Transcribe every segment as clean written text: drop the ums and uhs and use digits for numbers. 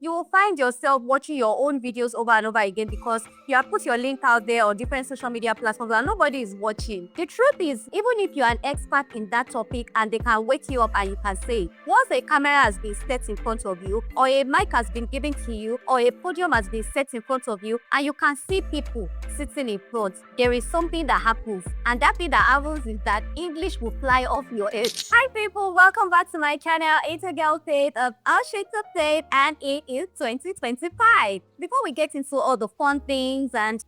you will find yourself watching your own videos over and over again because you have put your link out there on different social media platforms and nobody is watching. The truth is, even if you're an expert in that topic and they can wake you up and you can say, once a camera has been set in front of you, or a mic has been given to you, or a podium has been set in front of you, and you can see people sitting in front, there is something that happens. And that thing that happens is that English will fly off your head. Hi people, welcome back to my channel. It's a girl Faith of Our Shades Update, and it is 2025. Before we get into all the fun things and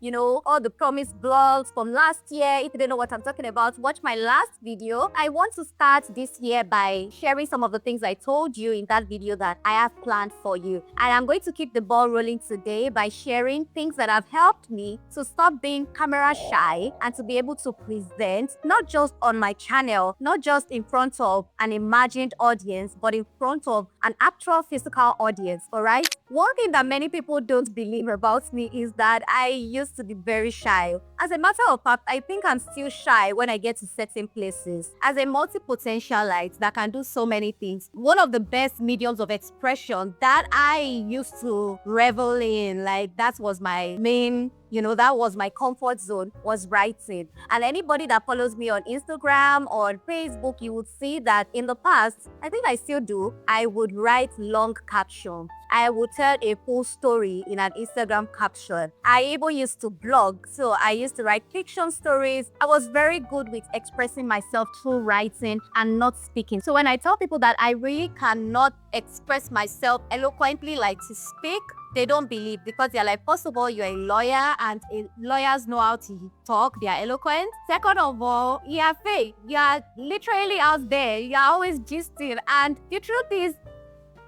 all the promised vlogs from last year, if you don't know what I'm talking about, watch my last video. I want to start this year by sharing some of the things I told you in that video that I have planned for you. And I'm going to keep the ball rolling today by sharing things that have helped me to stop being camera shy and to be able to present not just on my channel, not just in front of an imagined audience, but in front of an actual physical audience. All right. One thing that many people don't believe about me is that I used to be very shy. As a matter of fact, I think I'm still shy when I get to certain places. As a multi-potentialite that can do so many things, one of the best mediums of expression that I used to revel in, like that was my main, that was my comfort zone, was writing. And anybody that follows me on Instagram or on Facebook, you would see that in the past, I think I still do, I would write long captions. I would tell a full story in an Instagram caption. I even used to blog, so I used to write fiction stories. I was very good with expressing myself through writing and not speaking. So when I tell people that I really cannot express myself eloquently like to speak, they don't believe, because they're like, first of all, you're a lawyer and lawyers know how to talk, they are eloquent. Second of all, you are fake. You are literally out there. You're always gisting. And the truth is,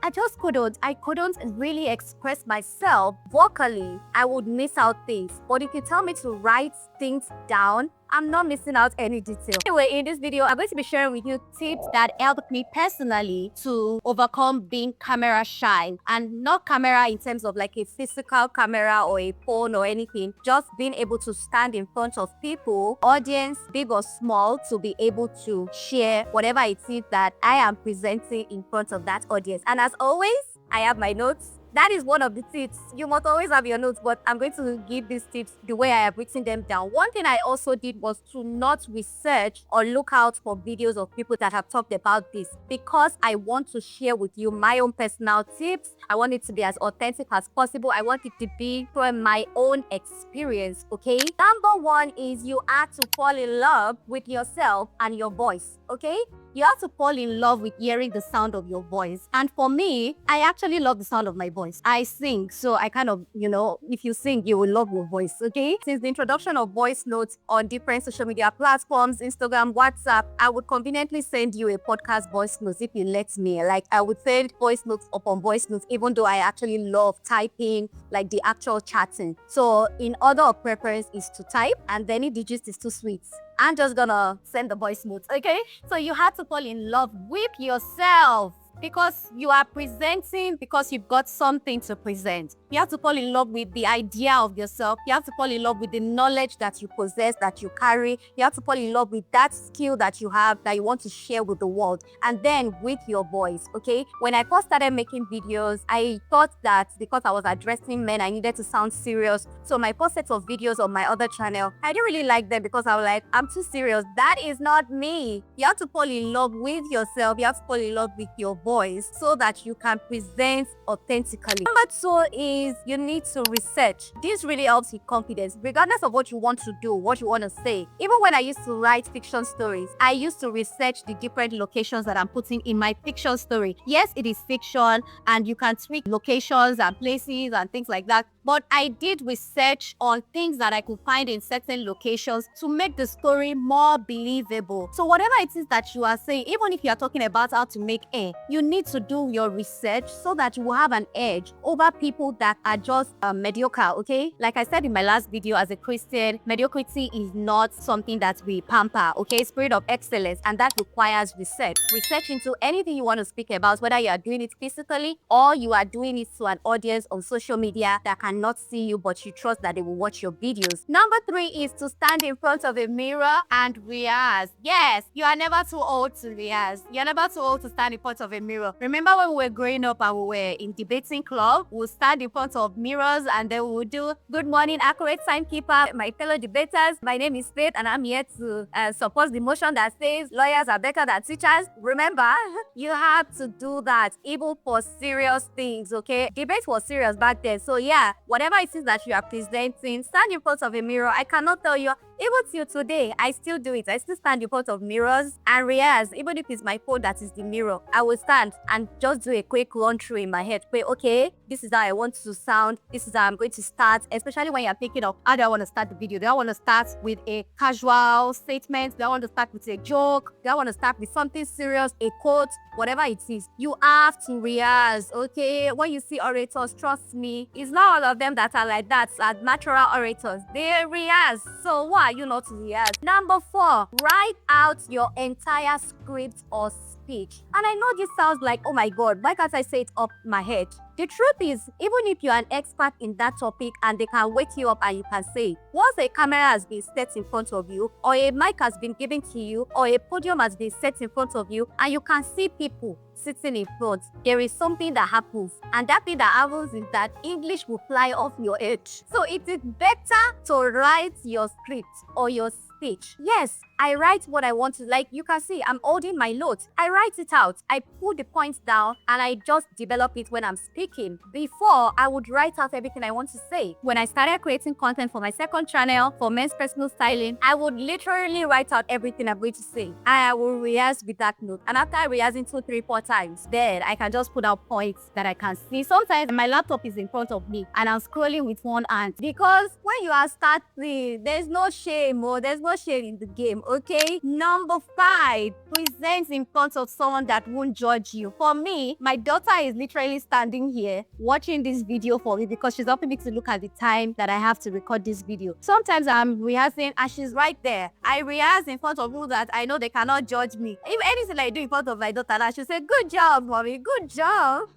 I couldn't really express myself vocally. I would miss out things. But if you tell me to write things down, I'm not missing out any detail. Anyway, in this video, I'm going to be sharing with you tips that helped me personally to overcome being camera shy. And not camera in terms of like a physical camera or a phone or anything. Just being able to stand in front of people, audience, big or small, to be able to share whatever it is that I am presenting in front of that audience. And as always, I have my notes. That is one of the tips. You must always have your notes, but I'm going to give these tips the way I have written them down. One thing I also did was to not research or look out for videos of people that have talked about this, because I want to share with you my own personal tips. I want it to be as authentic as possible. I want it to be from my own experience, okay? Number one is you have to fall in love with yourself and your voice, okay? You have to fall in love with hearing the sound of your voice. And for me, I actually love the sound of my voice. I sing, so I kind of, if you sing, you will love your voice, okay? Since the introduction of voice notes on different social media platforms, Instagram, WhatsApp, I would conveniently send you a podcast voice notes if you let me. Like, I would send voice notes upon voice notes, even though I actually love typing, like the actual chatting. So in order of preference is to type, and then if the gist is too sweet, I'm just gonna send the voice notes, okay? So you have to fall in love with yourself, because you are presenting because you've got something to present. You have to fall in love with the idea of yourself. You have to fall in love with the knowledge that you possess, that you carry. You have to fall in love with that skill that you have, that you want to share with the world. And then with your voice, okay? When I first started making videos, I thought that because I was addressing men, I needed to sound serious. So my first set of videos on my other channel, I didn't really like them because I was like, I'm too serious. That is not me. You have to fall in love with yourself. You have to fall in love with your voice so that you can present authentically. Number two is you need to research. This really helps with confidence, regardless of what you want to do, what you want to say. Even when I used to write fiction stories, I used to research the different locations that I'm putting in my fiction story. Yes, it is fiction and you can tweak locations and places and things like that. But I did research on things that I could find in certain locations to make the story more believable. So whatever it is that you are saying, even if you are talking about how to make air, you need to do your research so that you will have an edge over people that are just mediocre, okay? Like I said in my last video, as a Christian, mediocrity is not something that we pamper, okay? Spirit of excellence, and that requires research. Research into anything you want to speak about, whether you are doing it physically or you are doing it to an audience on social media that can cannot see you, but you trust that they will watch your videos. Number 3 is to stand in front of a mirror and rehearse. Yes, you are never too old to rehearse. You're never too old to stand in front of a mirror. Remember when we were growing up and we were in debating club, we'll stand in front of mirrors and then we'll do good morning, accurate timekeeper, my fellow debaters. My name is Faith and I'm here to support the motion that says lawyers are better than teachers. Remember, you have to do that even for serious things, okay? Debate was serious back then. So yeah, whatever it is that you are presenting, stand in front of a mirror. I cannot tell you, even till today, I still do it. I still stand in front of mirrors and rehearse. Even if it's my phone that is the mirror, I will stand and just do a quick run through in my head. Wait, okay, this is how I want to sound. This is how I'm going to start. Especially when you're thinking of how do I want to start the video. Do I want to start with a casual statement? Do I want to start with a joke? Do I want to start with something serious, a quote, whatever it is? You have to rehearse, okay? When you see orators, trust me, it's not all of them that are like that, are natural orators. They rehearse. So why are you not to rehearse? Number 4, write out your entire script or speech. And I know this sounds like, oh my God, why can't I say it up my head? The truth is, even if you're an expert in that topic and they can wake you up and you can say, once a camera has been set in front of you, or a mic has been given to you, or a podium has been set in front of you, and you can see people sitting in front, there is something that happens. And that thing that happens is that English will fly off your head. So it is better to write your script or your speech. Yes, I write what I want to. Like you can see, I'm holding my notes. I write it out. I put the points down and I just develop it when I'm speaking. Before, I would write out everything I want to say. When I started creating content for my second channel for men's personal styling, I would literally write out everything I'm going to say. I will rehearse with that note. And after rehearsing 2, 3, 4 times, then I can just put out points that I can see. Sometimes my laptop is in front of me and I'm scrolling with one hand. Because when you are starting, there's no shame or there's no shame in the game, okay? Number 5, present in front of someone that won't judge you. For me, my daughter is literally standing here watching this video for me because she's helping me to look at the time that I have to record this video. Sometimes I'm rehearsing and she's right there. I rehearse in front of people that I know they cannot judge me. If anything I do in front of my daughter, she'll say, good job, mommy, good job.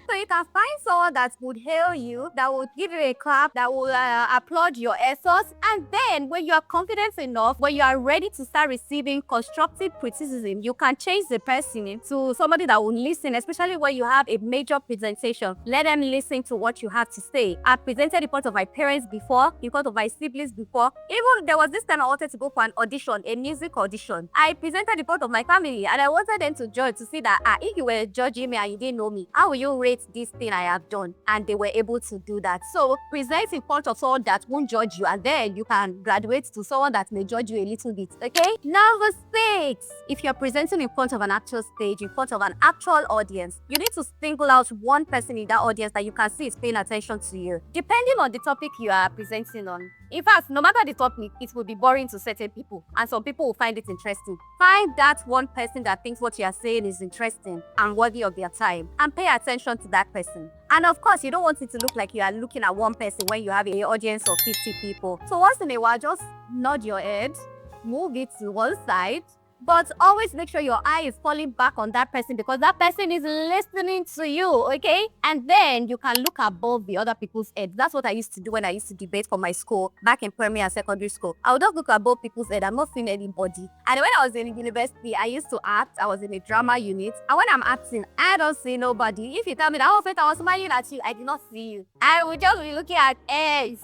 So you can find someone that would hail you, that would give you a clap, that will applaud your efforts. And then when you are confident enough, when you are ready to start receiving constructive criticism, you can change the person into somebody that will listen, especially when you have a major presentation. Let them listen to what you have to say. I've presented in front of my parents before, in front of my siblings before. Even there was this time I wanted to go for an audition, a music audition. I presented in front of my family and I wanted them to judge to see that if you were judging me and you didn't know me, how will you rate this thing I have done? And they were able to do that. So present in front of someone that won't judge you, and then you can graduate to someone that may judge you a little bit. Okay? Number 6, if you're presenting in front of an actual stage, in front of an actual audience, you need to single out one person in that audience that you can see is paying attention to you, depending on the topic you are presenting on. In fact, no matter the topic, it will be boring to certain people, and some people will find it interesting. Find that one person that thinks what you are saying is interesting and worthy of their time, and pay attention to that person. And of course, you don't want it to look like you are looking at one person when you have an audience of 50 people. So once in a while, just nod your head, move it to one side, but always make sure your eye is falling back on that person because that person is listening to you, okay? And then you can look above the other people's heads. That's what I used to do when I used to debate for my school back in primary and secondary school. I would just look above people's head. I'm not seeing anybody. And when I was in university, I used to act. I was in a drama unit. And when I'm acting, I don't see nobody. If you tell me that, oh, Faith, I was smiling at you, I did not see you. I would just be looking at heads.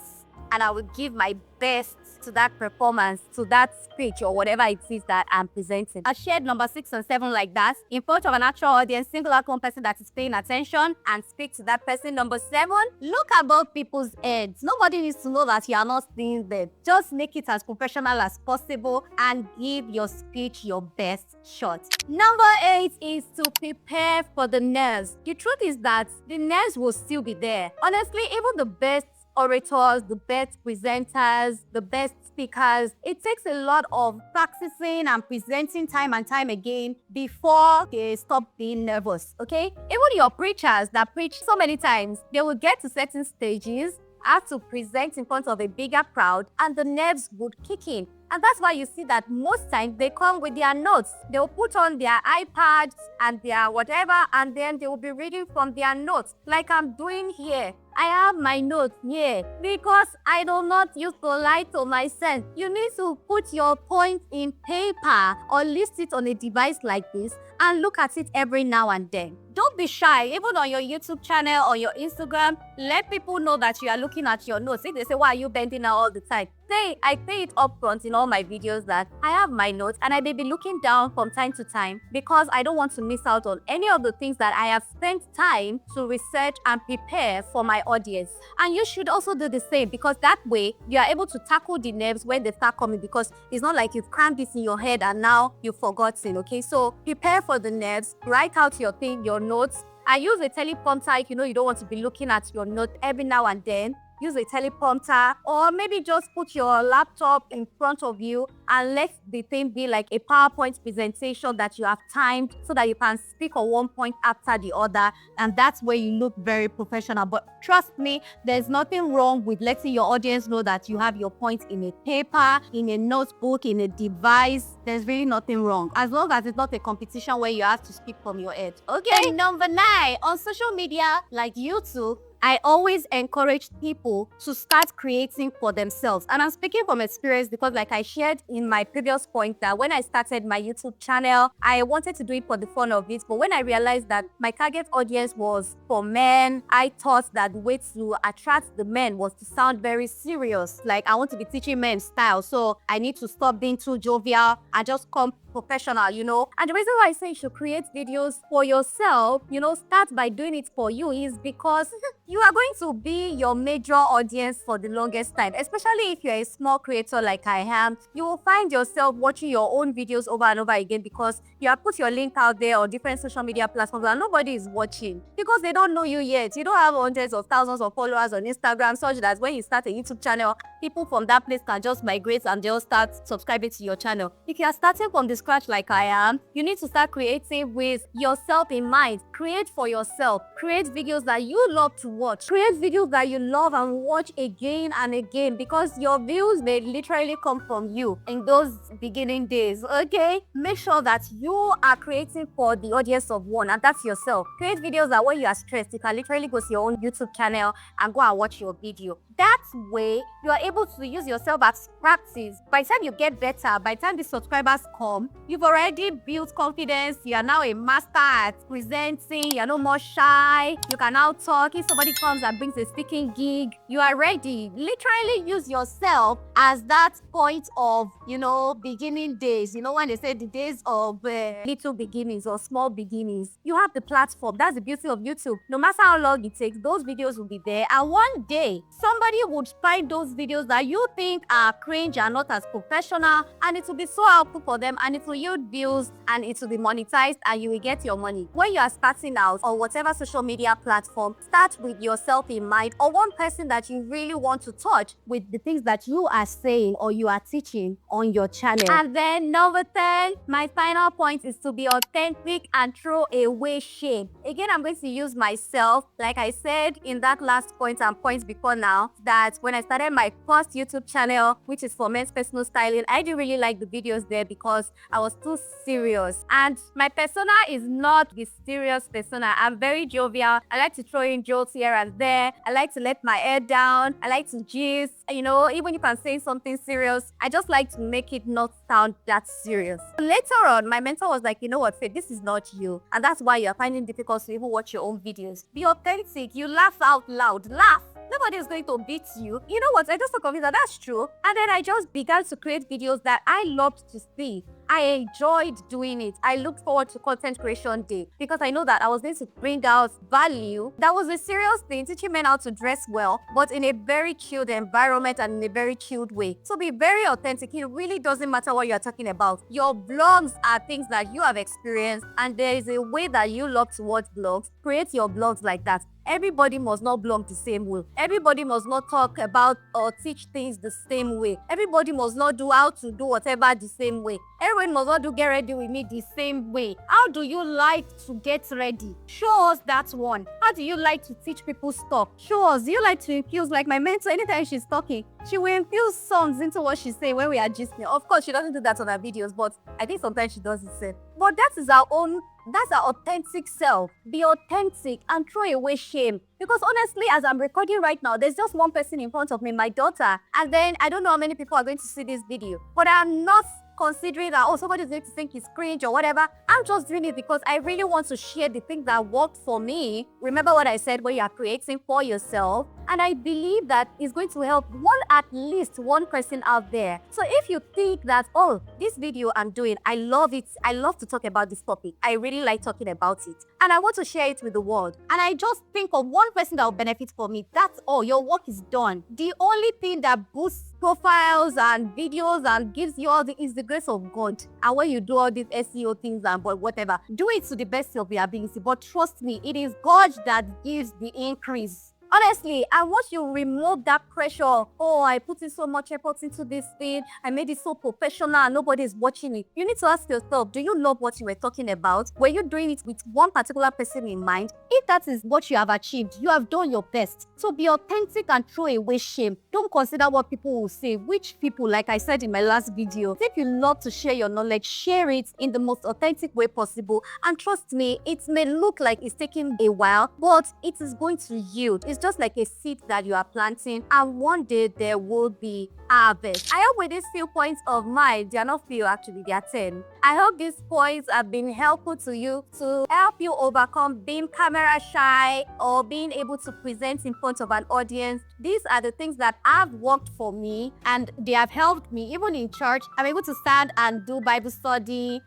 And I would give my best to that performance, to that speech or whatever it is that I'm presenting. I shared number 6 and 7 like that. In front of an actual audience, single out one person that is paying attention and speak to that person. Number 7, look above people's heads. Nobody needs to know that you are not seeing them. Just make it as professional as possible and give your speech your best shot. Number 8 is to prepare for the nerves. The truth is that the nerves will still be there. Honestly, even the best orators, the best presenters, the best speakers, it takes a lot of practicing and presenting time and time again before they stop being nervous, okay? Even your preachers that preach so many times, they will get to certain stages, have to present in front of a bigger crowd, and the nerves would kick in. And that's why you see that most times they come with their notes. They'll put on their iPads and their whatever, and then they will be reading from their notes, like I'm doing here. I have my notes here because I do not use to lie to myself. You need to put your point in paper or list it on a device like this and look at it every now and then. Don't be shy, even on your YouTube channel or your Instagram. Let people know that you are looking at your notes. If they say, why are you bending now all the time? I say it up front in all my videos that I have my notes and I may be looking down from time to time because I don't want to miss out on any of the things that I have spent time to research and prepare for my audience. And you should also do the same because that way you are able to tackle the nerves when they start coming, because it's not like you've crammed this in your head and now you've forgotten, okay? So prepare for the nerves, write out your thing, your notes, and use a teleprompter if you know you don't want to be looking at your note every now and then. Use a teleprompter, or maybe just put your laptop in front of you and let the thing be like a PowerPoint presentation that you have timed so that you can speak on one point after the other, and that's where you look very professional. But trust me, there's nothing wrong with letting your audience know that you have your point in a paper, in a notebook, in a device. There's really nothing wrong, as long as it's not a competition where you have to speak from your head. Okay, number 9, on social media like YouTube, I always encourage people to start creating for themselves. And I'm speaking from experience because, like I shared in my previous point, that when I started my YouTube channel, I wanted to do it for the fun of it. But when I realized that my target audience was for men, I thought that the way to attract the men was to sound very serious. Like, I want to be teaching men style. So I need to stop being too jovial and just come professional, you know. And the reason why I say you should create videos for yourself, you know, start by doing it for you, is because you are going to be your major audience for the longest time. Especially if you're a small creator like I am, you will find yourself watching your own videos over and over again because you have put your link out there on different social media platforms and nobody is watching because they don't know you yet. You don't have hundreds of thousands of followers on Instagram, such that when you start a YouTube channel, people from that place can just migrate and they'll start subscribing to your channel. If you are starting from the scratch like I am, you need to start creating with yourself in mind. Create for yourself. Create videos that you love to watch. Create videos that you love and watch again and again, because your views may literally come from you in those beginning days, okay? Make sure that you are creating for the audience of one, and that's yourself. Create videos that when you are stressed, you can literally go to your own YouTube channel and go and watch your video. That way, you are able to use yourself as practice. By the time you get better, by the time the subscribers come, you've already built confidence. You are now a master at presenting. You're no more shy. You can now talk. If somebody comes and brings a speaking gig, you are ready. Literally use yourself as that point of, you know, beginning days. You know, when they say the days of little beginnings or small beginnings, you have the platform. That's the beauty of YouTube. No matter how long it takes, those videos will be there. And one day, somebody would find those videos that you think are cringe and not as professional, and it will be so helpful for them, and it will yield views, and it will be monetized, and you will get your money. When you are starting out on whatever social media platform, start with yourself in mind, or one person that you really want to touch with the things that you are saying or you are teaching on your channel. And then number 10, my final point is to be authentic and throw away shame. Again, I'm going to use myself. Like I said in that last point and points before now, that when I started my first YouTube channel, which is for men's personal styling, I didn't really like the videos there because I was too serious. And my persona is not the serious persona. I'm very jovial. I like to throw in jokes here and there. I like to let my hair down. I like to gist. You know, even if I'm saying something serious, I just like to make it not sound that serious. Later on, my mentor was like, you know what, Faith, this is not you. And that's why you're finding it difficult to even watch your own videos. Be authentic. You laugh out loud. Laugh. Nobody is going to beat you. You know what? I just thought of it that that's true. And then I just began to create videos that I loved to see. I enjoyed doing it. I looked forward to content creation day because I know that I was going to bring out value. That was a serious thing, teaching men how to dress well, but in a very chilled environment and in a very chilled way. So be very authentic. It really doesn't matter what you're talking about. Your blogs are things that you have experienced, and there is a way that you love to watch blogs. Create your blogs like that. Everybody must not blog the same way. Everybody must not talk about or teach things the same way. Everybody must not do how to do whatever the same way. Everyone must not do get ready with me the same way. How do you like to get ready? Show us that one. How do you like to teach people stuff? Show us. Do you like to infuse, like my mentor, anytime she's talking, she will infuse songs into what she's saying when we are gisting. Of course, she doesn't do that on her videos, but I think sometimes she does it. But that is our own That's our authentic self. Be authentic and throw away shame. Because honestly, as I'm recording right now, there's just one person in front of me, my daughter. And then I don't know how many people are going to see this video. But I'm not considering that, oh, somebody's going to think it's cringe or whatever. I'm just doing it because I really want to share the things that worked for me. Remember what I said when you are creating for yourself. And I believe that it's going to help at least one person out there. So if you think that, oh, this video I'm doing, I love it. I love to talk about this topic. I really like talking about it. And I want to share it with the world. And I just think of one person that will benefit from me. That's all. Your work is done. The only thing that boosts profiles and videos and gives you all is the grace of God. And when you do all these SEO things and whatever, do it to the best of your ability. But trust me, it is God that gives the increase. Honestly, I want you to remove that pressure. Oh, I put in so much effort into this thing. I made it so professional and nobody's watching it. You need to ask yourself, do you love what you were talking about? Were you doing it with one particular person in mind? If that is what you have achieved, you have done your best. So be authentic and throw away shame. Don't consider what people will say. Which people, like I said in my last video, if you love to share your knowledge, share it in the most authentic way possible. And trust me, it may look like it's taking a while, but it is going to yield. It's just like a seed that you are planting, and one day there will be harvest. I hope with these few points of mine, they are not few actually, they are 10. I hope these points have been helpful to you to help you overcome being camera shy or being able to present in front of an audience. These are the things that have worked for me and they have helped me. Even in church, I'm able to stand and do Bible study,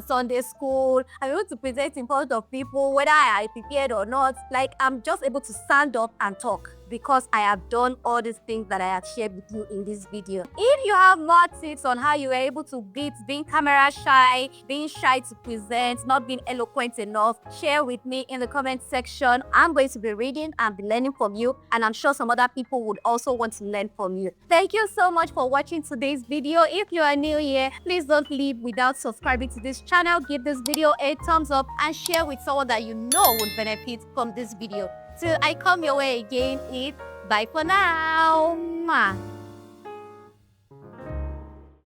Sunday school. I'm able to present in front of people whether I prepared or not. Like, I'm just able to stand up and talk because I have done all these things that I have shared with you in this video. If you have more tips on how you were able to beat being camera shy, being shy to present, not being eloquent enough, share with me in the comment section. I'm going to be reading and be learning from you, and I'm sure some other people would also want to learn from you. Thank you so much for watching today's video. If you are new here, please don't leave without subscribing to this channel. Give this video a thumbs up and share with someone that you know would benefit from this video. Till I come your way again, it's bye for now. Mwah.